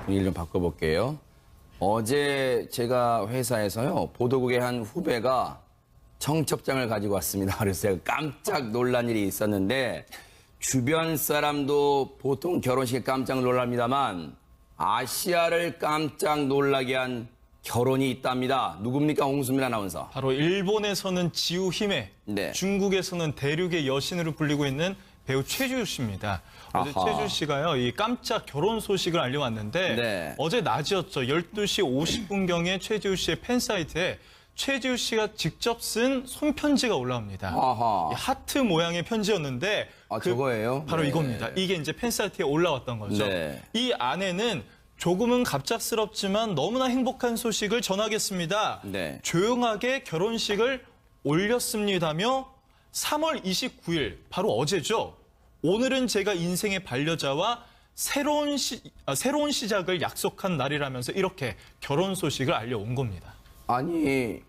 분위기를 좀 바꿔볼게요. 어제 제가 회사에서요, 보도국의 한 후배가 청첩장을 가지고 왔습니다. 그래서 제가 깜짝 놀란 일이 있었는데, 주변 사람도 보통 결혼식에 깜짝 놀랍니다만, 아시아를 깜짝 놀라게 한 결혼이 있답니다. 누굽니까, 홍수민 아나운서? 바로 일본에서는 지우 히메, 네. 중국에서는 대륙의 여신으로 불리고 있는 배우 최지우 씨입니다. 어제 아하. 최지우 씨가요, 이 깜짝 결혼 소식을 알려왔는데 네. 어제 낮이었죠. 12시 50분경에 최지우 씨의 팬사이트에 최지우 씨가 직접 쓴 손편지가 올라옵니다. 아하. 이 하트 모양의 편지였는데 저거예요? 바로 네. 이겁니다. 이게 이제 팬사이트에 올라왔던 거죠. 네. 이 안에는 조금은 갑작스럽지만 너무나 행복한 소식을 전하겠습니다. 네. 조용하게 결혼식을 올렸습니다며 3월 29일, 바로 어제죠. 오늘은 제가 인생의 반려자와 새로운 시작을 약속한 날이라면서 이렇게 결혼 소식을 알려온 겁니다. 아니,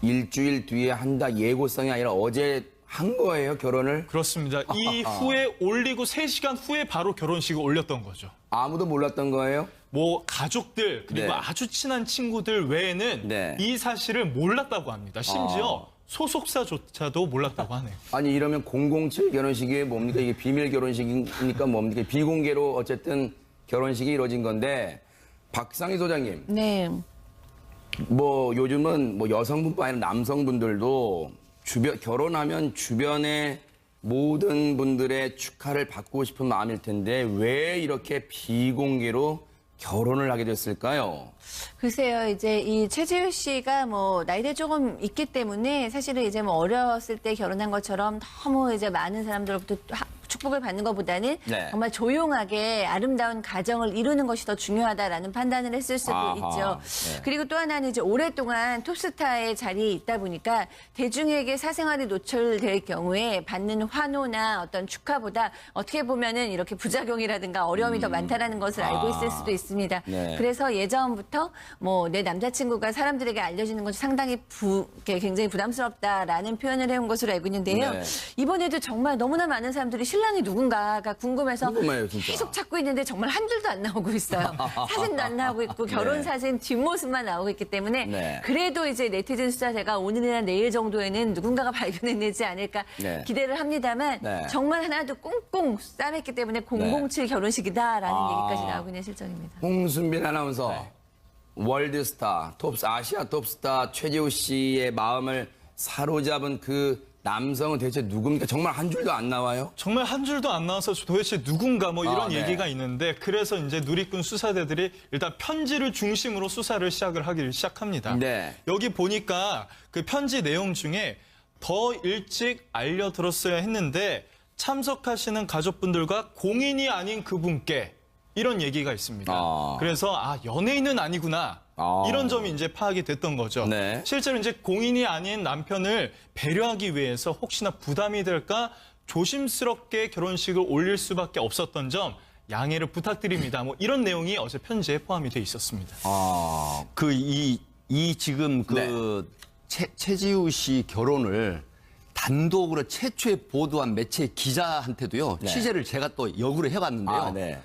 일주일 뒤에 한다 예고성이 아니라 어제 한 거예요, 결혼을? 그렇습니다. 이후에 올리고 3시간 후에 바로 결혼식을 올렸던 거죠. 아무도 몰랐던 거예요? 뭐 가족들 그리고 네. 아주 친한 친구들 외에는 네. 이 사실을 몰랐다고 합니다. 심지어 소속사조차도 몰랐다고 하네요. 아니, 이러면 007 결혼식이 뭡니까? 이게 비밀 결혼식이니까 뭡니까? 비공개로 어쨌든 결혼식이 이루어진 건데, 박상희 소장님. 네. 뭐 요즘은 뭐 여성분뿐 아니라 남성분들도 결혼하면 주변의 모든 분들의 축하를 받고 싶은 마음일 텐데 왜 이렇게 비공개로 결혼을 하게 됐을까요? 글쎄요, 이제 이 최지우 씨가 뭐 나이대 조금 있기 때문에 사실은 이제 뭐 어렸을 때 결혼한 것처럼 너무 이제 많은 사람들로부터 축복을 받는 것보다는 네. 정말 조용하게 아름다운 가정을 이루는 것이 더 중요하다라는 판단을 했을 수도 아하, 있죠. 네. 그리고 또 하나는 이제 오랫동안 톱스타의 자리에 있다 보니까 대중에게 사생활이 노출될 경우에 받는 환호나 어떤 축하보다 어떻게 보면은 이렇게 부작용이라든가 어려움이 더 많다라는 것을 알고 있을 수도 있습니다. 네. 그래서 예전부터 뭐 내 남자친구가 사람들에게 알려지는 것이 상당히 굉장히 부담스럽다라는 표현을 해온 것으로 알고 있는데요. 네. 이번에도 정말 너무나 많은 사람들이 신랑이 누군가가 궁금해서 궁금해요, 진짜. 계속 찾고 있는데 정말 한 줄도 안 나오고 있어요. 사진도 안 나오고 있고 결혼 네. 사진 뒷모습만 나오고 있기 때문에 네. 그래도 이제 네티즌 숫자가 오늘이나 내일 정도에는 누군가가 발견해내지 않을까 네. 기대를 합니다만 네. 정말 하나도 꽁꽁 싸맸기 때문에 007 결혼식이다라는 얘기까지 나오고 있는 실정입니다. 홍순빈 아나운서, 월드스타, 아시아 톱스타 최지우 씨의 마음을 사로잡은 그 남성은 대체 누굽니까? 정말 한 줄도 안 나와요? 정말 한 줄도 안 나와서 도대체 누군가 뭐 이런 네. 얘기가 있는데 그래서 이제 누리꾼 수사대들이 일단 편지를 중심으로 수사를 하기 시작합니다. 네. 여기 보니까 그 편지 내용 중에 더 일찍 알려들었어야 했는데 참석하시는 가족분들과 공인이 아닌 그분께 이런 얘기가 있습니다. 그래서 연예인은 아니구나. 이런 점이 이제 파악이 됐던 거죠. 네. 실제로 이제 공인이 아닌 남편을 배려하기 위해서 혹시나 부담이 될까 조심스럽게 결혼식을 올릴 수밖에 없었던 점 양해를 부탁드립니다. 뭐 이런 내용이 어제 편지에 포함이 돼 있었습니다. 지금 최지우 씨 결혼을 단독으로 최초에 보도한 매체 기자한테도요, 네. 취재를 제가 또 역으로 해봤는데요. 네.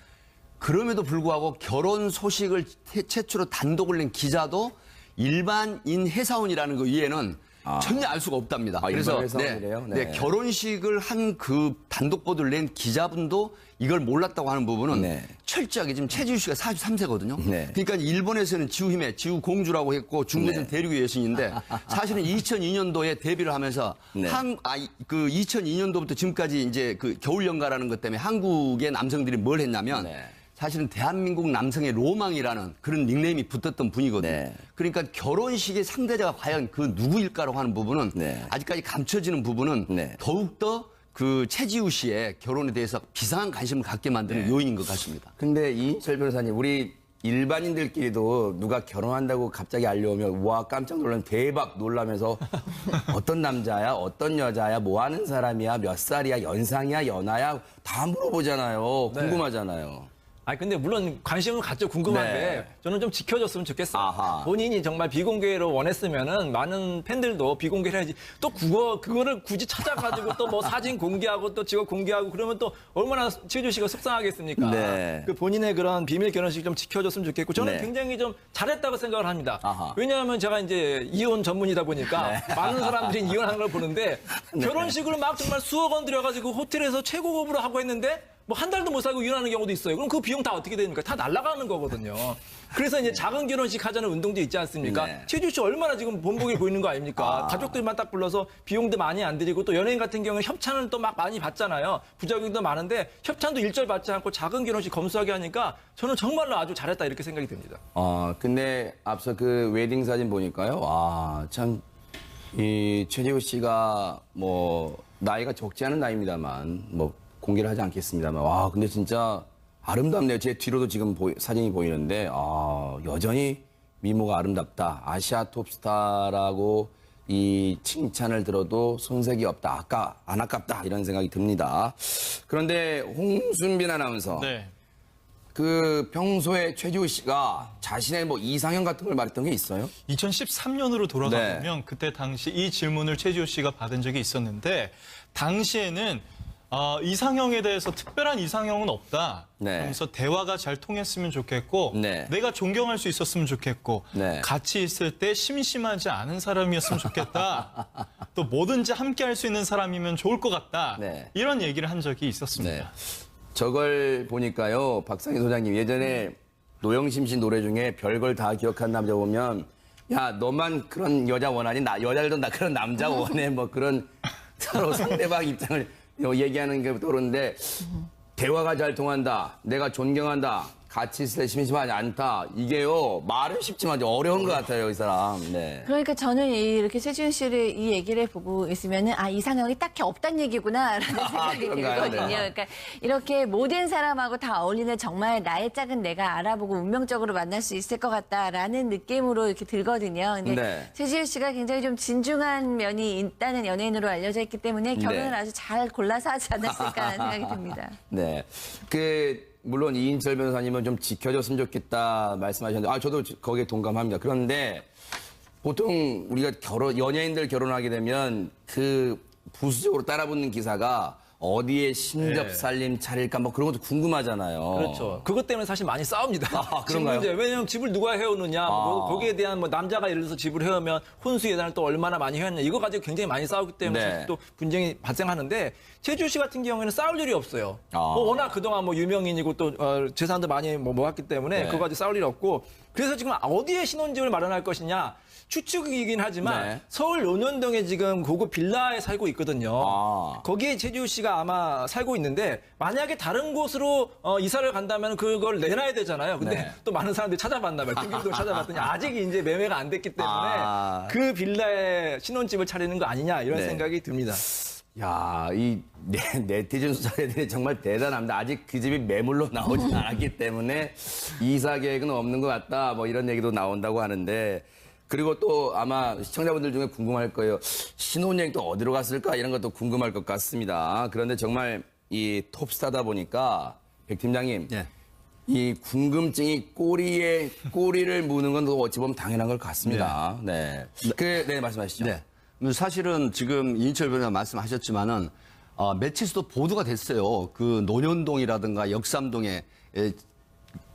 그럼에도 불구하고 결혼 소식을 최초로 단독을 낸 기자도 일반인 회사원이라는 거 이해는 전혀 알 수가 없답니다. 일반 회사원이래요? 네. 결혼식을 한 그 단독 보도를 낸 기자분도 이걸 몰랐다고 하는 부분은 네. 철저하게 지금 최지우 씨가 43세거든요. 네. 그러니까 일본에서는 지우 공주라고 했고 중국에서는 네. 대륙의 여신인데 사실은 2002년도에 데뷔를 하면서 네. 2002년도부터 지금까지 이제 그 겨울 연가라는 것 때문에 한국의 남성들이 뭘 했냐면 네. 사실은 대한민국 남성의 로망이라는 그런 닉네임이 붙었던 분이거든요. 네. 그러니까 결혼식의 상대자가 과연 그 누구일까라고 하는 부분은 네. 아직까지 감춰지는 부분은 네. 더욱더 그 최지우 씨의 결혼에 대해서 비상한 관심을 갖게 만드는 요인인 것 같습니다. 근데 이철 변호사님, 우리 일반인들끼리도 누가 결혼한다고 갑자기 알려오면 와 깜짝 놀라면 대박 놀라면서 어떤 남자야, 어떤 여자야, 뭐 하는 사람이야, 몇 살이야, 연상이야, 연하야 다 물어보잖아요. 궁금하잖아요. 아 근데 물론 관심을 갖죠. 궁금한데 네. 저는 좀 지켜줬으면 좋겠어요. 아하. 본인이 정말 비공개로 원했으면은 많은 팬들도 비공개를 해야지. 또 그거를 굳이 찾아가지고 또 뭐 사진 공개하고 또 직업 공개하고 그러면 또 얼마나 최주 씨가 속상하겠습니까? 네. 그 본인의 그런 비밀 결혼식 좀 지켜줬으면 좋겠고 저는 네. 굉장히 좀 잘했다고 생각을 합니다. 아하. 왜냐하면 제가 이제 이혼 전문이다 보니까 많은 사람들이 이혼하는 걸 보는데 결혼식을 막 정말 수억 원 들여가지고 호텔에서 최고급으로 하고 했는데 뭐 한 달도 못 살고 이혼하는 경우도 있어요. 그럼 그 비용 다 어떻게 됩니까? 다 날아가는 거거든요. 그래서 이제 작은 결혼식 하자는 운동도 있지 않습니까? 네. 최주 씨 얼마나 지금 본보기 보이는 거 아닙니까? 가족들만 딱 불러서 비용도 많이 안 들이고 또 연예인 같은 경우는 협찬을 또 막 많이 받잖아요. 부작용도 많은데 협찬도 일절 받지 않고 작은 결혼식 검소하게 하니까 저는 정말로 아주 잘했다 이렇게 생각이 듭니다. 근데 앞서 그 웨딩 사진 보니까요. 참, 이 최재우 씨가 뭐, 나이가 적지 않은 나이입니다만, 뭐, 공개를 하지 않겠습니다만, 와, 근데 진짜 아름답네요. 제 뒤로도 지금 사진이 보이는데, 여전히 미모가 아름답다. 아시아 톱스타라고 이 칭찬을 들어도 손색이 없다. 안 아깝다. 이런 생각이 듭니다. 그런데 홍순빈 아나운서. 네. 그 평소에 최지우 씨가 자신의 뭐 이상형 같은 걸 말했던 게 있어요? 2013년으로 돌아가 네. 보면 그때 당시 이 질문을 최지호 씨가 받은 적이 있었는데 당시에는 이상형에 대해서 특별한 이상형은 없다. 네. 그러면서 대화가 잘 통했으면 좋겠고 네. 내가 존경할 수 있었으면 좋겠고 네. 같이 있을 때 심심하지 않은 사람이었으면 좋겠다. 또 뭐든지 함께 할 수 있는 사람이면 좋을 것 같다. 네. 이런 얘기를 한 적이 있었습니다. 네. 저걸 보니까요, 박상희 소장님 예전에 노영심 씨 노래 중에 별걸 다 기억한 남자 보면, 야, 너만 그런 여자 원하니? 여자들도 나 그런 남자 원해. 뭐 그런 서로 상대방 입장을 얘기하는 게 떠오르는데, 대화가 잘 통한다. 내가 존경한다. 같이 있을 때 심심하지 않다. 이게요, 말은 쉽지만 어려운 것 같아요, 이 사람. 네. 그러니까 저는 이렇게 최지훈 씨를 이 얘기를 보고 있으면은 이상형이 딱히 없단 얘기구나라는 생각이 그런가요? 들거든요. 네. 그러니까 이렇게 모든 사람하고 다 어울리는 정말 나의 짝은 내가 알아보고 운명적으로 만날 수 있을 것 같다라는 느낌으로 이렇게 들거든요. 근데 네. 최지훈 씨가 굉장히 좀 진중한 면이 있다는 연예인으로 알려져 있기 때문에 결혼을 네. 아주 잘 골라서 하지 않았을까 하는 생각이 듭니다. 네. 물론 이인철 변호사님은 좀 지켜줬으면 좋겠다 말씀하셨는데, 저도 거기에 동감합니다. 그런데 보통 우리가 연예인들 결혼하게 되면 그 부수적으로 따라붙는 기사가 어디에 신접살림 차릴까 뭐 그런 것도 궁금하잖아요. 그렇죠. 그것 때문에 사실 많이 싸웁니다. 그런가요? 집 문제. 왜냐하면 집을 누가 해오느냐. 뭐 거기에 대한 뭐 남자가 예를 들어서 집을 해오면 혼수 예산을 또 얼마나 많이 해왔냐. 이거 가지고 굉장히 많이 싸우기 때문에 네. 사실 또 분쟁이 발생하는데 최주 씨 같은 경우에는 싸울 일이 없어요. 뭐 워낙 그동안 뭐 유명인이고 또 재산도 많이 뭐 모았기 때문에 네. 그거 가지고 싸울 일 없고 그래서 지금 어디에 신혼집을 마련할 것이냐. 추측이긴 하지만 네. 서울 논현동에 지금 고급 빌라에 살고 있거든요. 거기에 최지우 씨가 아마 살고 있는데 만약에 다른 곳으로 이사를 간다면 그걸 내놔야 되잖아요. 근데 네. 또 많은 사람들이 찾아봤나 봐요. 등기부터 찾아봤더니 아직 이제 매매가 안 됐기 때문에 그 빌라에 신혼집을 차리는 거 아니냐 이런 네. 생각이 듭니다. 야, 이 네티즌 수사들이 정말 대단합니다. 아직 그 집이 매물로 나오지 않았기 때문에 이사 계획은 없는 것 같다. 뭐 이런 얘기도 나온다고 하는데, 그리고 또 아마 시청자분들 중에 궁금할 거예요. 신혼여행 또 어디로 갔을까? 이런 것도 궁금할 것 같습니다. 그런데 정말 이 톱스타다 보니까 백 팀장님, 네. 이 궁금증이 꼬리를 무는 건 또 어찌 보면 당연한 것 같습니다. 네. 네, 말씀하시죠. 네. 사실은 지금 이인철 변호사 말씀하셨지만은 며칠도 보도가 됐어요. 그 논현동이라든가 역삼동에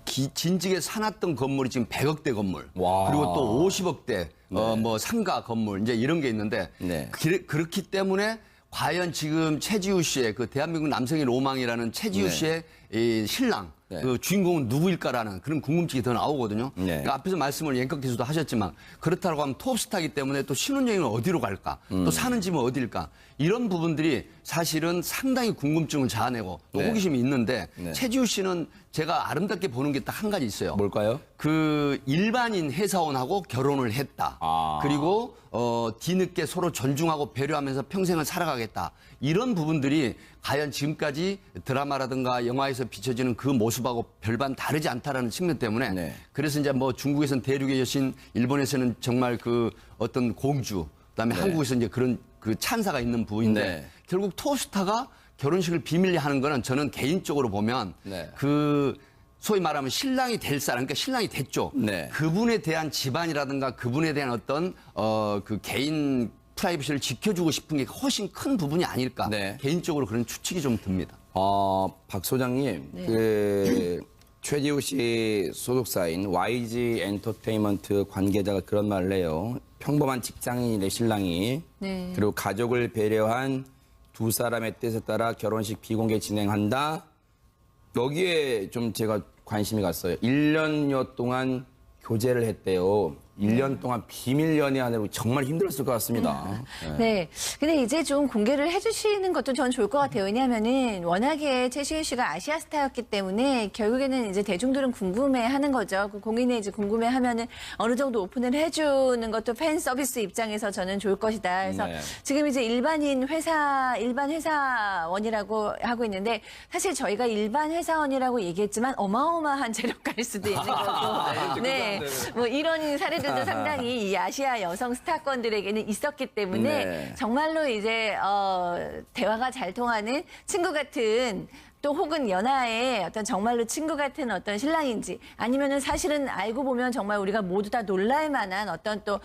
진지게 사놨던 건물이 지금 100억대 건물. 와. 그리고 또 50억대 뭐 상가 건물 이제 이런 게 있는데 네. 그렇기 때문에 과연 지금 최지우 씨의 그 대한민국 남성의 로망이라는 최지우 네. 씨의 이 신랑 네. 그 주인공은 누구일까라는 그런 궁금증이 더 나오거든요. 네. 그러니까 앞에서 말씀을 옌커께서도 하셨지만 그렇다고 하면 톱스타이기 때문에 또 신혼여행은 어디로 갈까? 또 사는 집은 어디일까? 이런 부분들이 사실은 상당히 궁금증을 자아내고 또 네. 호기심이 있는데 네. 최지우 씨는 제가 아름답게 보는 게 딱 한 가지 있어요. 뭘까요? 그 일반인 회사원하고 결혼을 했다. 그리고 뒤늦게 서로 존중하고 배려하면서 평생을 살아가겠다. 이런 부분들이 과연 지금까지 드라마라든가 영화에서 비춰지는 그 모습하고 별반 다르지 않다라는 측면 때문에 네. 그래서 이제 뭐 중국에서는 대륙의 여신, 일본에서는 정말 그 어떤 공주, 그다음에 한국에서 이제 그런 그 찬사가 있는 부분인데 네. 결국 톱스타가 결혼식을 비밀리 하는 거는 저는 개인적으로 보면 네. 그 소위 말하면 신랑이 될 사람, 그러니까 신랑이 됐죠. 네. 그분에 대한 집안이라든가 그분에 대한 어떤 그 개인 프라이버시를 지켜주고 싶은 게 훨씬 큰 부분이 아닐까. 네. 개인적으로 그런 추측이 좀 듭니다. 박 소장님, 그 최지우 씨 소속사인 YG 엔터테인먼트 관계자가 그런 말을 해요. 평범한 직장인이 내 신랑이 네. 그리고 가족을 배려한 두 사람의 뜻에 따라 결혼식 비공개 진행한다. 여기에 좀 제가 관심이 갔어요. 1년여 동안 교제를 했대요. 1년 동안 비밀 연애하느라고 정말 힘들었을 것 같습니다. 네. 근데 이제 좀 공개를 해주시는 것도 전 좋을 것 같아요. 왜냐하면은 워낙에 최시윤 씨가 아시아 스타였기 때문에 결국에는 이제 대중들은 궁금해하는 거죠. 그 공인에 이제 궁금해하면은 어느 정도 오픈을 해주는 것도 팬 서비스 입장에서 저는 좋을 것이다. 그래서 네. 지금 이제 일반 회사원이라고 하고 있는데 사실 저희가 일반 회사원이라고 얘기했지만 어마어마한 재력가일 수도 있는 거고. 네. 뭐 이런 사례들도 상당히 이 아시아 여성 스타권들에게는 있었기 때문에 네. 정말로 이제 대화가 잘 통하는 친구 같은 또 혹은 연하의 어떤 정말로 친구 같은 어떤 신랑인지 아니면은 사실은 알고 보면 정말 우리가 모두 다 놀랄 만한 어떤 또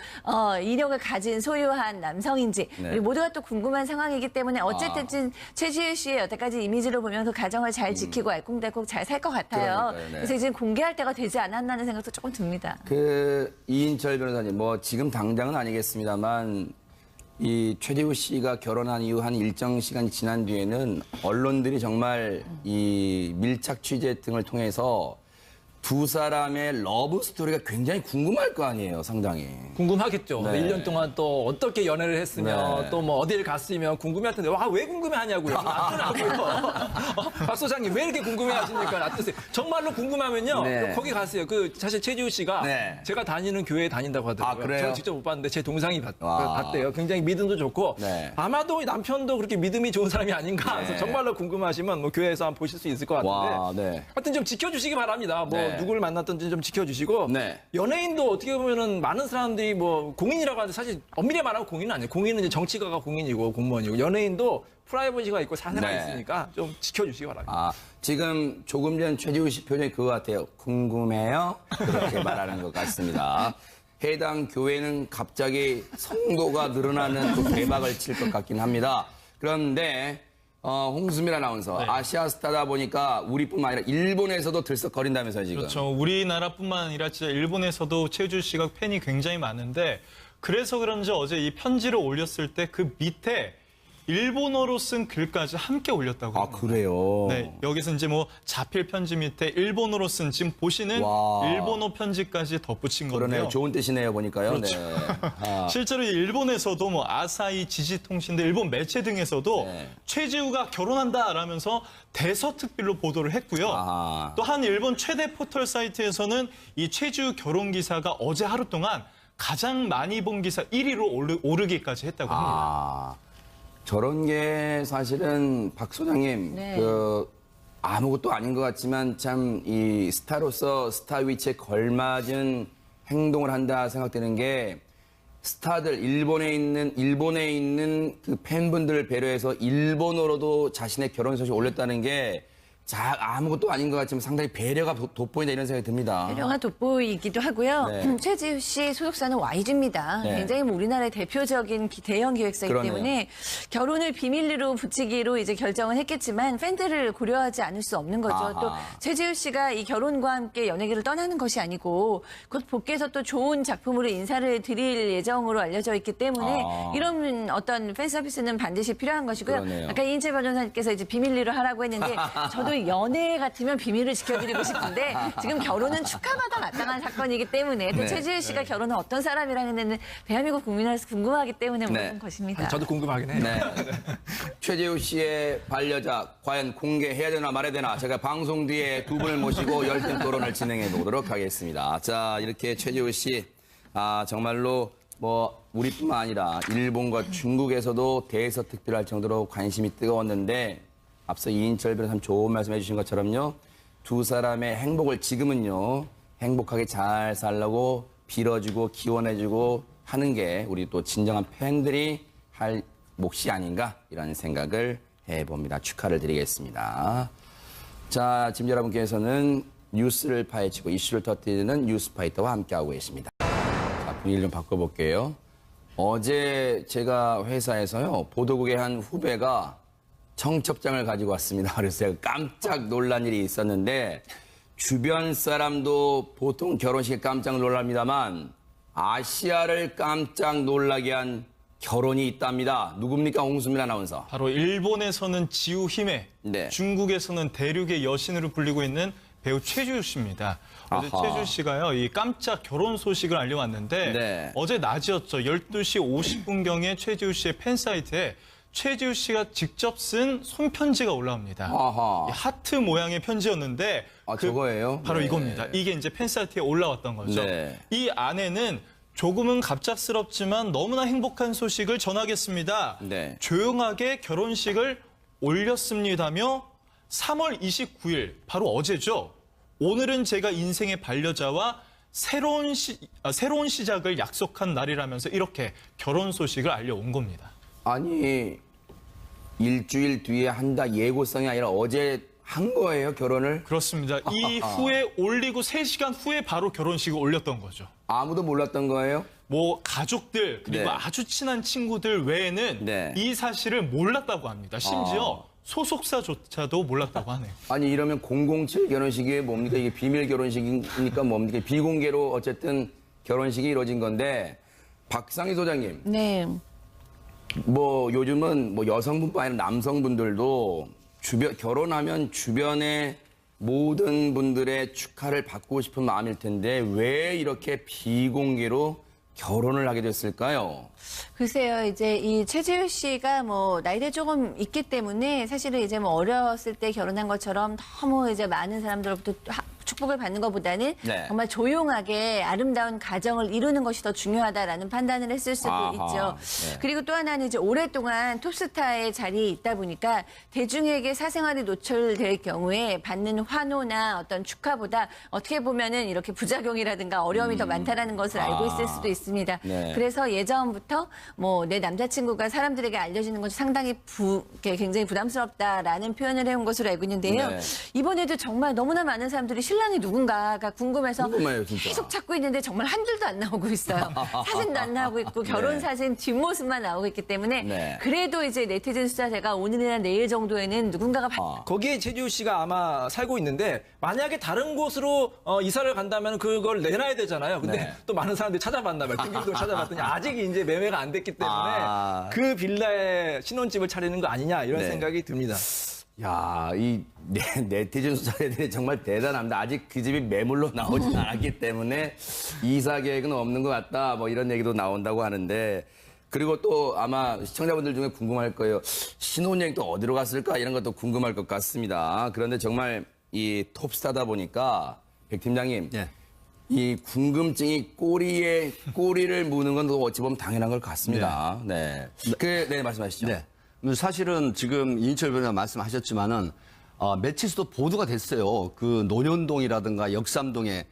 이력을 가진 소유한 남성인지 네. 우리 모두가 또 궁금한 상황이기 때문에 어쨌든 최지우 씨의 여태까지 이미지로 보면 그 가정을 잘 지키고 알콩달콩 잘 살 것 같아요. 그러니까요, 네. 그래서 이제 공개할 때가 되지 않았나 하는 생각도 조금 듭니다. 그 이인철 변호사님, 뭐 지금 당장은 아니겠습니다만 이 최재우 씨가 결혼한 이후 한 일정 시간이 지난 뒤에는 언론들이 정말 이 밀착 취재 등을 통해서 두 사람의 러브 스토리가 굉장히 궁금할 거 아니에요, 상당히. 궁금하겠죠. 네. 1년 동안 또 어떻게 연애를 했으면 네. 또 뭐 어디를 갔으면 궁금해할 텐데 와, 왜 궁금해하냐고요. 놔두라고요. 박 소장님 왜 이렇게 궁금해하십니까? 놔두세요. 정말로 궁금하면요. 네. 거기 가세요. 그 사실 최지우 씨가 네. 제가 다니는 교회에 다닌다고 하더라고요. 아, 그래요? 저는 직접 못 봤는데 제 동생이 와. 봤대요. 굉장히 믿음도 좋고 네. 아마도 남편도 그렇게 믿음이 좋은 사람이 아닌가. 네. 그래서 정말로 궁금하시면 뭐 교회에서 한번 보실 수 있을 것 같은데. 와, 네. 하여튼 좀 지켜주시기 바랍니다. 뭐 네. 누구를 만났든지 좀 지켜주시고 네. 연예인도 어떻게 보면은 많은 사람들이 뭐 공인이라고 하는데 사실 엄밀히 말하면 공인은 아니에요. 공인은 이제 정치가가 공인이고 공무원이고 연예인도 프라이버시가 있고 사생활이 네. 있으니까 좀 지켜주시기 바랍니다. 아, 지금 조금 전 최지우 씨 표정이 그거 같아요. 궁금해요? 그렇게 말하는 것 같습니다. 해당 교회는 갑자기 성도가 늘어나는 또 대박을 칠 것 같긴 합니다. 그런데 홍수민 아나운서, 네. 아시아 스타다 보니까 우리뿐만 아니라 일본에서도 들썩거린다면서요, 지금. 그렇죠. 우리나라뿐만 아니라 진짜 일본에서도 최주 씨가 팬이 굉장히 많은데 그래서 그런지 어제 이 편지를 올렸을 때 그 밑에 일본어로 쓴 글까지 함께 올렸다고 아, 합니다. 그래요? 네, 여기서 이제 뭐 자필 편지 밑에 일본어로 쓴 지금 보시는 와. 일본어 편지까지 덧붙인 건데요. 그러네요. 좋은 뜻이네요, 보니까요. 그렇죠. 네. 아, 실제로 이 일본에서도 뭐 아사히 지지통신 등 일본 매체 등에서도 네. 최지우가 결혼한다라면서 대서특필로 보도를 했고요. 아하. 또 한 일본 최대 포털 사이트에서는 이 최지우 결혼 기사가 어제 하루 동안 가장 많이 본 기사 1위로 오르기까지 했다고 합니다. 아, 저런 게 사실은 박 소장님, 네. 아무것도 아닌 것 같지만 참 이 스타로서 스타 위치에 걸맞은 행동을 한다 생각되는 게 스타들 일본에 있는 그 팬분들을 배려해서 일본어로도 자신의 결혼 소식을 올렸다는 게 아무것도 아닌 것 같지만 상당히 배려가 돋보인다 이런 생각이 듭니다. 배려가 돋보이기도 하고요. 네. 최지우 씨 소속사는 YG입니다. 네. 굉장히 뭐 우리나라의 대표적인 대형 기획사이기 그러네요. 때문에 결혼을 비밀리로 붙이기로 이제 결정을 했겠지만 팬들을 고려하지 않을 수 없는 거죠. 아하. 또 최지우 씨가 이 결혼과 함께 연예계를 떠나는 것이 아니고 곧 복귀해서 또 좋은 작품으로 인사를 드릴 예정으로 알려져 있기 때문에 아. 이런 어떤 팬 서비스는 반드시 필요한 것이고요. 그러네요. 아까 이인채 변호사님께서 이제 비밀리로 하라고 했는데 저도 연애 같으면 비밀을 지켜드리고 싶은데 지금 결혼은 축하받아 마땅한 사건이기 때문에 또 네. 최지우 씨가 결혼은 어떤 사람이랑 했는지 대한민국 국민으로서 궁금하기 때문에 물어본 네. 것입니다. 저도 궁금하긴 해요. 네. 최재우 씨의 반려작 과연 공개해야 되나 말아야 되나 제가 방송 뒤에 두 분을 모시고 열띤 토론을 진행해 보도록 하겠습니다. 자, 이렇게 최재우 씨 정말로 뭐 우리뿐만 아니라 일본과 중국에서도 대서특필할 정도로 관심이 뜨거웠는데 앞서 이인철 변호사님 좋은 말씀 해주신 것처럼요. 두 사람의 행복을 지금은요. 행복하게 잘 살라고 빌어주고 기원해주고 하는 게 우리 또 진정한 팬들이 할 몫이 아닌가 이런 생각을 해봅니다. 축하를 드리겠습니다. 자, 지금 여러분께서는 뉴스를 파헤치고 이슈를 터뜨리는 뉴스파이터와 함께하고 계십니다. 자, 분위기를 좀 바꿔볼게요. 어제 제가 회사에서요, 보도국의 한 후배가 청첩장을 가지고 왔습니다. 그래서 제가 깜짝 놀란 일이 있었는데, 주변 사람도 보통 결혼식에 깜짝 놀랍니다만, 아시아를 깜짝 놀라게 한 결혼이 있답니다. 누굽니까, 홍수민 아나운서? 바로 일본에서는 지우 히메, 네. 중국에서는 대륙의 여신으로 불리고 있는 배우 최지우 씨입니다. 어제 아하. 최지우 씨가요, 이 깜짝 결혼 소식을 알려왔는데 네. 어제 낮이었죠. 12시 50분경에 최지우 씨의 팬사이트에 최지우 씨가 직접 쓴 손편지가 올라옵니다. 아하. 이 하트 모양의 편지였는데 저거예요? 바로 네. 이겁니다. 이게 이제 팬사이트에 올라왔던 거죠. 네. 이 안에는 조금은 갑작스럽지만 너무나 행복한 소식을 전하겠습니다. 네. 조용하게 결혼식을 올렸습니다며 3월 29일, 바로 어제죠. 오늘은 제가 인생의 반려자와 새로운 시작을 약속한 날이라면서 이렇게 결혼 소식을 알려온 겁니다. 아니, 일주일 뒤에 한다 예고성이 아니라 어제 한 거예요, 결혼을? 그렇습니다. 이후에 올리고 3시간 후에 바로 결혼식을 올렸던 거죠. 아무도 몰랐던 거예요? 뭐 가족들 그리고 네. 아주 친한 친구들 외에는 네. 이 사실을 몰랐다고 합니다. 심지어 소속사조차도 몰랐다고 하네요. 아니, 이러면 007 결혼식이 뭡니까? 이게 비밀 결혼식이니까 뭡니까? 비공개로 어쨌든 결혼식이 이루어진 건데, 박상희 소장님, 네. 뭐 요즘은 뭐 여성분뿐 아니라 남성분들도 결혼하면 주변의 모든 분들의 축하를 받고 싶은 마음일 텐데 왜 이렇게 비공개로 결혼을 하게 됐을까요? 글쎄요, 이제 이 최지우 씨가 뭐 나이대 조금 있기 때문에 사실은 이제 뭐 어렸을 때 결혼한 것처럼 너무 이제 많은 사람들로부터 축복을 받는 것보다는 네. 정말 조용하게 아름다운 가정을 이루는 것이 더 중요하다라는 판단을 했을 수도 아하, 있죠. 네. 그리고 또 하나는 이제 오랫동안 톱스타의 자리에 있다 보니까 대중에게 사생활이 노출될 경우에 받는 환호나 어떤 축하보다 어떻게 보면은 이렇게 부작용이라든가 어려움이 더 많다라는 것을 알고 있을 수도 있습니다. 네. 그래서 예전부터 뭐 내 남자친구가 사람들에게 알려지는 것이 상당히 굉장히 부담스럽다라는 표현을 해온 것으로 알고 있는데요. 네. 이번에도 정말 너무나 많은 사람들이 신랑이 누군가가 궁금해서 궁금해요, 진짜. 계속 찾고 있는데 정말 한 줄도 안 나오고 있어요. 사진도 안 나오고 있고 결혼 네. 사진 뒷모습만 나오고 있기 때문에 네. 그래도 이제 네티즌 숫자가 오늘이나 내일 정도에는 누군가가 거기에 최지우 씨가 아마 살고 있는데 만약에 다른 곳으로 이사를 간다면 그걸 내놔야 되잖아요. 근데 네. 또 많은 사람들이 찾아봤나 봐요. 등기부를 찾아봤더니 아직 이제 매매가 안 됐기 때문에 아. 그 빌라에 신혼집을 차리는 거 아니냐 이런 네. 생각이 듭니다. 야, 이 네티즌 수사들이 정말 대단합니다. 아직 그 집이 매물로 나오진 않았기 때문에 이사 계획은 없는 것 같다. 뭐 이런 얘기도 나온다고 하는데, 그리고 또 아마 시청자분들 중에 궁금할 거예요. 신혼여행 또 어디로 갔을까? 이런 것도 궁금할 것 같습니다. 그런데 정말 이 톱스타다 보니까 백 팀장님, 예. 이 궁금증이 꼬리를 무는 건 또 어찌 보면 당연한 것 같습니다. 네. 네, 말씀하시죠. 네. 사실은 지금 이인철 변호사 말씀하셨지만은 며칠도 보도가 됐어요. 그 논현동이라든가 역삼동에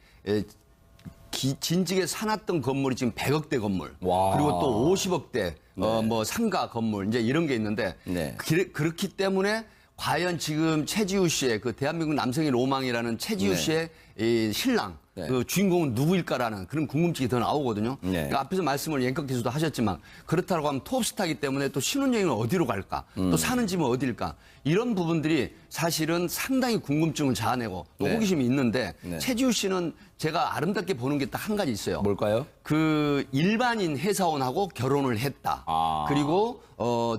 진지게 사놨던 건물이 지금 100억대 건물. 와. 그리고 또 50억대 뭐 상가 건물 이제 이런 게 있는데 네. 그렇기 때문에 과연 지금 최지우 씨의 그 대한민국 남성의 로망이라는 최지우 네. 씨의 이 신랑 네. 그 주인공은 누구일까라는 그런 궁금증이 더 나오거든요. 네. 그러니까 앞에서 말씀을 옌커께서도 하셨지만 그렇다고 하면 톱스타이기 때문에 또 신혼여행은 어디로 갈까? 또 사는 집은 어디일까? 이런 부분들이 사실은 상당히 궁금증을 자아내고 또 네. 호기심이 있는데 네. 최지우 씨는 제가 아름답게 보는 게 딱 한 가지 있어요. 뭘까요? 그 일반인 회사원하고 결혼을 했다. 아. 그리고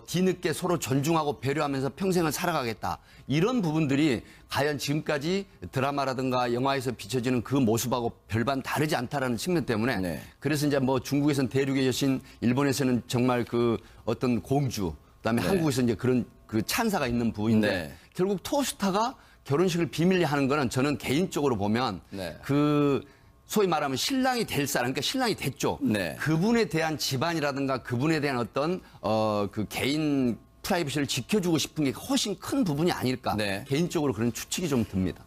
뒤늦게 서로 존중하고 배려하면서 평생을 살아가겠다. 이런 부분들이 과연 지금까지 드라마라든가 영화에서 비춰지는 그 모습하고 별반 다르지 않다라는 측면 때문에 네. 그래서 이제 뭐 중국에서는 대륙의 여신, 일본에서는 정말 그 어떤 공주, 그다음에 네. 한국에서 이제 그런 그 찬사가 있는 부분인데 네. 결국 톱스타가 결혼식을 비밀리 하는 거는 저는 개인적으로 보면 네. 그 소위 말하면 신랑이 될 사람, 그러니까 신랑이 됐죠. 네. 그분에 대한 집안이라든가 그분에 대한 어떤 그 개인 프라이버시를 지켜주고 싶은 게 훨씬 큰 부분이 아닐까. 네. 개인적으로 그런 추측이 좀 듭니다.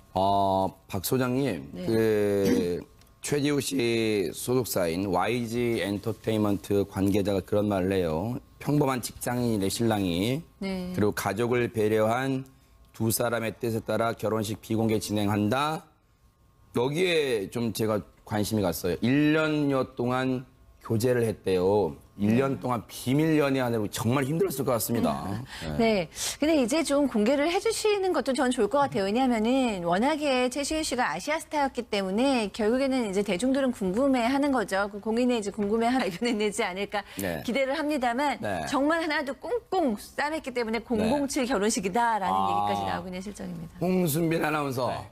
박 소장님, 네. 그 최지우 씨 소속사인 YG 엔터테인먼트 관계자가 그런 말을 해요. 평범한 직장인의 신랑이 네. 그리고 가족을 배려한 두 사람의 뜻에 따라 결혼식 비공개 진행한다. 여기에 좀 제가 관심이 갔어요. 1년여 동안 교제를 했대요. 1년 동안 비밀 연애하느라고 정말 힘들었을 것 같습니다. 네. 근데 이제 좀 공개를 해주시는 것도 전 좋을 것 같아요. 왜냐하면은 워낙에 최시윤 씨가 아시아 스타였기 때문에 결국에는 이제 대중들은 궁금해하는 거죠. 그 공인에 이제 궁금해하는 발견해내지 않을까 네. 기대를 합니다만 네. 정말 하나도 꽁꽁 싸맸기 때문에 007 결혼식이다라는 얘기까지 나오고 있는 실정입니다. 홍순빈 아나운서,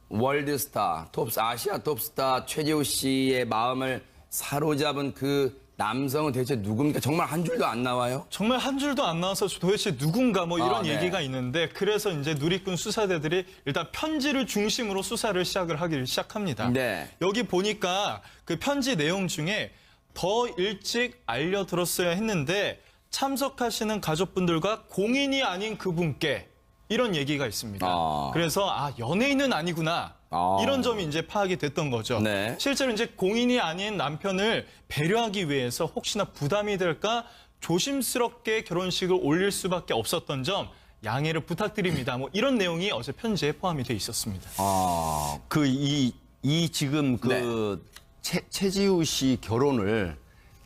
월드스타, 아시아 톱스타 최지우 씨의 마음을 사로잡은 그 남성은 대체 누굽니까? 정말 한 줄도 안 나와요? 정말 한 줄도 안 나와서 도대체 누군가 뭐 이런 네. 얘기가 있는데 그래서 이제 누리꾼 수사대들이 일단 편지를 중심으로 수사를 하기 시작합니다. 네. 여기 보니까 그 편지 내용 중에 더 일찍 알려들었어야 했는데 참석하시는 가족분들과 공인이 아닌 그분께 이런 얘기가 있습니다. 그래서 연예인은 아니구나. 이런 점이 이제 파악이 됐던 거죠. 네. 실제로 이제 공인이 아닌 남편을 배려하기 위해서 혹시나 부담이 될까 조심스럽게 결혼식을 올릴 수밖에 없었던 점 양해를 부탁드립니다. 뭐 이런 내용이 어제 편지에 포함이 돼 있었습니다. 지금 최지우 씨 결혼을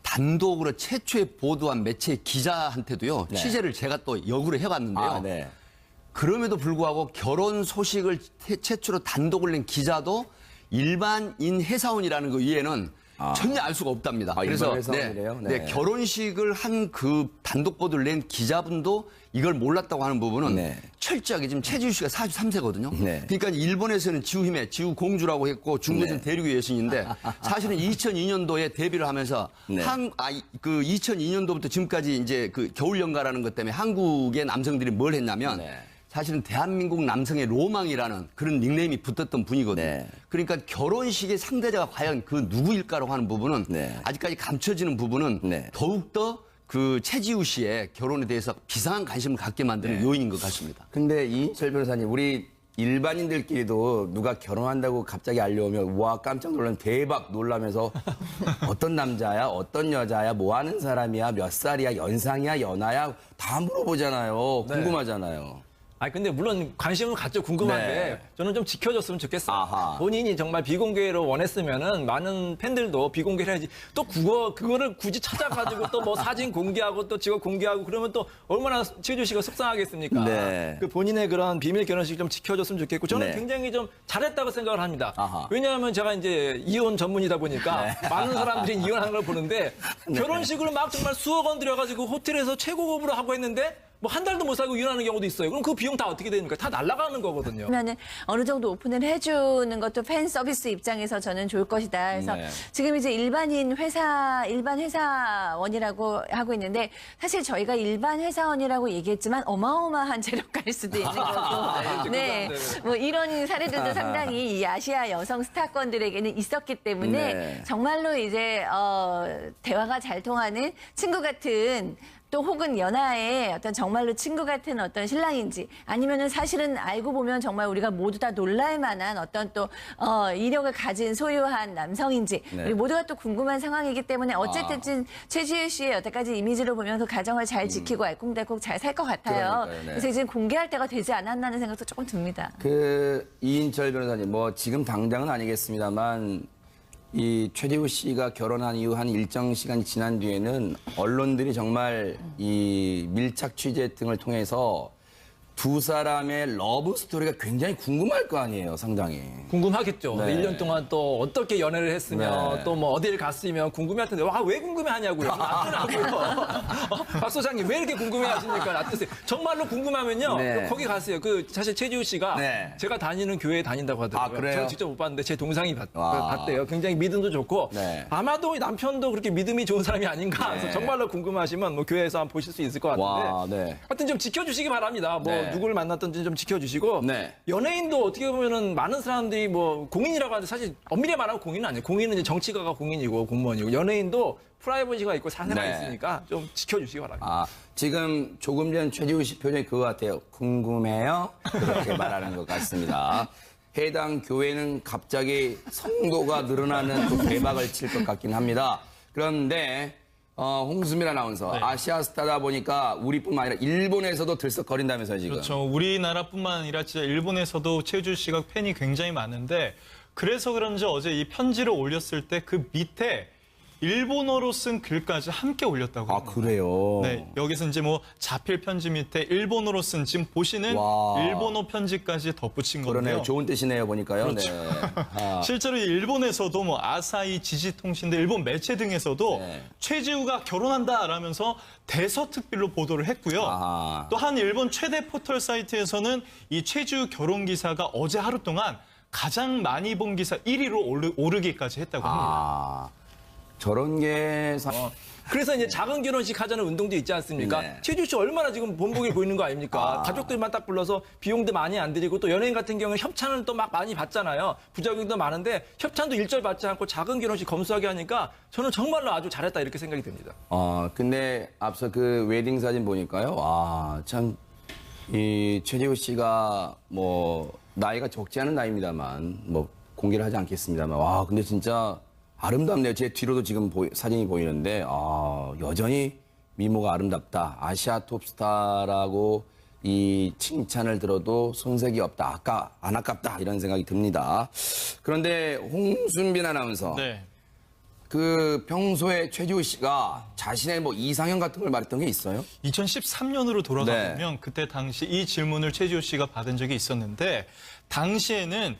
단독으로 최초에 보도한 매체 기자한테도요, 취재를 제가 또 역으로 해봤는데요. 네. 그럼에도 불구하고 결혼 소식을 최초로 단독을 낸 기자도 일반인 회사원이라는 거 이해는 전혀 알 수가 없답니다. 일반 회사원이래요? 네. 결혼식을 한 그 단독 보도를 낸 기자분도 이걸 몰랐다고 하는 부분은 철저하게 지금 최지우 씨가 43세거든요. 그러니까 일본에서는 지우희메, 지우공주라고 했고 중국에서는 대륙의 여신인데 사실은 2002년도에 데뷔를 하면서 2002년도부터 지금까지 이제 그 겨울연가라는 것 때문에 한국의 남성들이 뭘 했냐면 사실은 대한민국 남성의 로망이라는 그런 닉네임이 붙었던 분이거든요. 그러니까 결혼식의 상대자가 과연 그 누구일까라고 하는 부분은 아직까지 감춰지는 부분은 더욱더 그 최지우 씨의 결혼에 대해서 비상한 관심을 갖게 만드는 요인인 것 같습니다. 근데 이인철 변호사님, 우리 일반인들끼리도 누가 결혼한다고 갑자기 알려오면 와 깜짝 놀라면 대박 놀라면서 어떤 남자야, 어떤 여자야, 뭐 하는 사람이야, 몇 살이야, 연상이야, 연하야 다 물어보잖아요. 궁금하잖아요. 근데 물론 관심은 갖죠. 궁금한데 저는 좀 지켜줬으면 좋겠어요. 본인이 정말 비공개로 원했으면은 많은 팬들도 비공개를 해야지. 또 그거를 굳이 찾아가지고 또 뭐 사진 공개하고 또 직업 공개하고 그러면 또 얼마나 최지우 씨가 속상하겠습니까? 그 본인의 그런 비밀 결혼식 좀 지켜줬으면 좋겠고 저는 굉장히 좀 잘했다고 생각을 합니다. 왜냐하면 제가 이제 이혼 전문이다 보니까 많은 사람들이 이혼하는 걸 보는데 결혼식을 막 정말 수억 원 들여가지고 호텔에서 최고급으로 하고 했는데 뭐 한 달도 못 살고 이혼하는 경우도 있어요. 그럼 그 비용 다 어떻게 됩니까? 다 날아가는 거거든요. 그러면은 어느 정도 오픈을 해주는 것도 팬 서비스 입장에서 저는 좋을 것이다. 그래서 지금 이제 일반 회사원이라고 하고 있는데 사실 저희가 일반 회사원이라고 얘기했지만 어마어마한 재력가일 수도 있는 거고. 뭐 이런 사례들도 상당히 이 아시아 여성 스타권들에게는 있었기 때문에 정말로 이제 대화가 잘 통하는 친구 같은. 또 혹은 연하의 어떤 정말로 친구 같은 어떤 신랑인지 아니면은 사실은 알고 보면 정말 우리가 모두 다 놀랄 만한 어떤 또 이력을 가진 소유한 남성인지 우리 모두가 또 궁금한 상황이기 때문에 어쨌든 최지우 씨의 여태까지 이미지를 보면 그 가정을 잘 지키고 알콩달콩 잘 살 것 같아요. 그래서 이제 공개할 때가 되지 않았나는 생각도 조금 듭니다. 이인철 변호사님, 뭐 지금 당장은 아니겠습니다만 이 최지우 씨가 결혼한 이후 한 일정 시간이 지난 뒤에는 언론들이 정말 이 밀착 취재 등을 통해서 두 사람의 러브 스토리가 굉장히 궁금할 거 아니에요, 상당히. 궁금하겠죠. 1년 동안 또 어떻게 연애를 했으면 또 뭐 어디를 갔으면 궁금해할 텐데 왜 궁금해하냐고요. 놔두라고요. 박 소장님 왜 이렇게 궁금해하십니까? 놔두세요. 정말로 궁금하면요. 거기 가세요. 사실 최지우 씨가 제가 다니는 교회에 다닌다고 하더라고요. 그래요? 저는 직접 못 봤는데 제 동생이 봤대요. 굉장히 믿음도 좋고 아마도 남편도 그렇게 믿음이 좋은 사람이 아닌가. 그래서 정말로 궁금하시면 뭐 교회에서 한번 보실 수 있을 것 같은데. 하여튼 좀 지켜주시기 바랍니다. 누구를 만났든지 좀 지켜주시고 연예인도 어떻게 보면은 많은 사람들이 뭐 공인이라고 하는데 사실 엄밀히 말하면 공인은 아니에요. 공인은 이제 정치가가 공인이고 공무원이고 연예인도 프라이버시가 있고 사생활이 있으니까 좀 지켜주시기 바랍니다. 지금 조금 전 최지우 씨 표정이 그거 같아요. 궁금해요? 그렇게 말하는 것 같습니다. 해당 교회는 갑자기 성도가 늘어나는 또 대박을 칠 것 같긴 합니다. 그런데 홍수민 아나운서, 아시아 스타다 보니까 우리뿐만 아니라 일본에서도 들썩거린다면서요, 지금. 그렇죠. 우리나라뿐만 아니라 진짜 일본에서도 최지우 씨가 팬이 굉장히 많은데 그래서 그런지 어제 이 편지를 올렸을 때 그 밑에 일본어로 쓴 글까지 함께 올렸다고 아, 합니다. 그래요? 네, 여기서 이제 뭐 자필 편지 밑에 일본어로 쓴 지금 보시는 와. 일본어 편지까지 덧붙인 건데요. 그러네요. 좋은 뜻이네요, 보니까요. 그렇죠. 네. 아, 실제로 이 일본에서도 뭐 아사히 지지통신대 일본 매체 등에서도 네. 최지우가 결혼한다라면서 대서특필로 보도를 했고요. 아하. 또 한 일본 최대 포털 사이트에서는 이 최지우 결혼 기사가 어제 하루 동안 가장 많이 본 기사 1위로 오르기까지 했다고 합니다. 아, 저런 게 그래서 이제 작은 결혼식 하자는 운동도 있지 않습니까? 네. 최지우 씨 얼마나 지금 본보기 보이는 거 아닙니까? 가족들만 딱 불러서 비용도 많이 안 들이고 또 연예인 같은 경우는 협찬을 또 막 많이 받잖아요. 부작용도 많은데 협찬도 일절 받지 않고 작은 결혼식 검소하게 하니까 저는 정말로 아주 잘했다 이렇게 생각이 듭니다. 근데 앞서 그 웨딩 사진 보니까요. 아, 참, 이 최지우 씨가 뭐, 나이가 적지 않은 나이입니다만, 뭐, 공개를 하지 않겠습니다만, 와, 근데 진짜 아름답네요. 제 뒤로도 지금 사진이 보이는데, 여전히 미모가 아름답다. 아시아 톱스타라고 이 칭찬을 들어도 손색이 없다. 안 아깝다. 이런 생각이 듭니다. 그런데 홍순빈 아나운서. 네. 그 평소에 최지우 씨가 자신의 뭐 이상형 같은 걸 말했던 게 있어요? 2013년으로 돌아가 네. 보면 그때 당시 이 질문을 최지우 씨가 받은 적이 있었는데 당시에는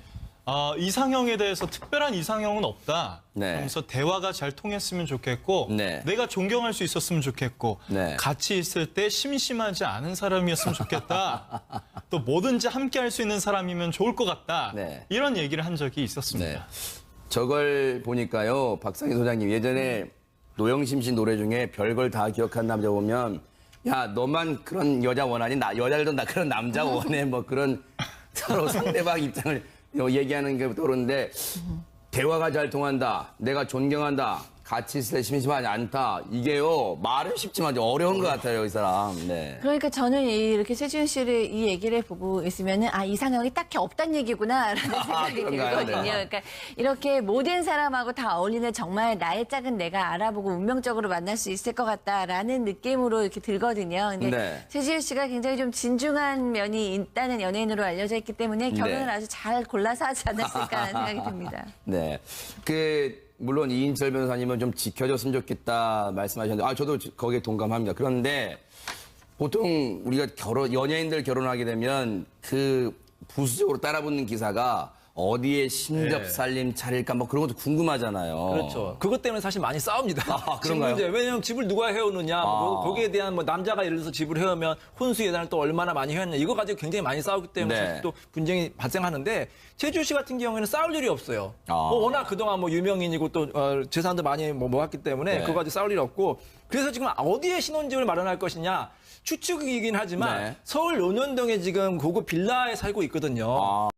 이상형에 대해서 특별한 이상형은 없다. 네. 그러면서 대화가 잘 통했으면 좋겠고 네. 내가 존경할 수 있었으면 좋겠고 네. 같이 있을 때 심심하지 않은 사람이었으면 좋겠다. 또 뭐든지 함께 할 수 있는 사람이면 좋을 것 같다. 네. 이런 얘기를 한 적이 있었습니다. 네. 저걸 보니까요, 박상희 소장님 예전에 노영심 씨 노래 중에 별걸 다 기억한 남자 보면, 야, 너만 그런 여자 원하니? 여자들도 나 그런 남자 원해. 뭐 그런 서로 상대방 입장을 얘기하는 게 떠오르는데, 대화가 잘 통한다. 내가 존경한다. 같이 있을 때 심심하지 않다. 이게요, 말은 쉽지만 어려운 것 같아요, 이 사람. 네. 그러니까 저는 이렇게 최지훈 씨를 이 얘기를 보고 있으면은 이상형이 딱히 없단 얘기구나라는 생각이 그런가요? 들거든요. 네. 그러니까 이렇게 모든 사람하고 다 어울리는 정말 나의 짝은 내가 알아보고 운명적으로 만날 수 있을 것 같다라는 느낌으로 이렇게 들거든요. 근데 네. 최지훈 씨가 굉장히 좀 진중한 면이 있다는 연예인으로 알려져 있기 때문에 결혼을 네. 아주 잘 골라서 하지 않았을까 하는 생각이 듭니다. 네. 물론 이인철 변호사님은 좀 지켜줬으면 좋겠다 말씀하셨는데, 저도 거기에 동감합니다. 그런데 보통 우리가 연예인들 결혼하게 되면 그 부수적으로 따라붙는 기사가 어디에 신접살림 차릴까 뭐 그런 것도 궁금하잖아요. 그렇죠. 그것 때문에 사실 많이 싸웁니다. 그런가요? 집 문제. 왜냐하면 집을 누가 해오느냐. 거기에 대한 뭐 남자가 예를 들어서 집을 해오면 혼수 예산을 또 얼마나 많이 해왔냐. 이거 가지고 굉장히 많이 싸우기 때문에 네. 사실 또 분쟁이 발생하는데 최지우 씨 같은 경우에는 싸울 일이 없어요. 아. 뭐 워낙 그동안 뭐 유명인이고 또 재산도 많이 모았기 때문에 네. 그거 가지고 싸울 일이 없고 그래서 지금 어디에 신혼집을 마련할 것이냐. 추측이긴 하지만 네. 서울 논현동에 지금 고급 빌라에 살고 있거든요.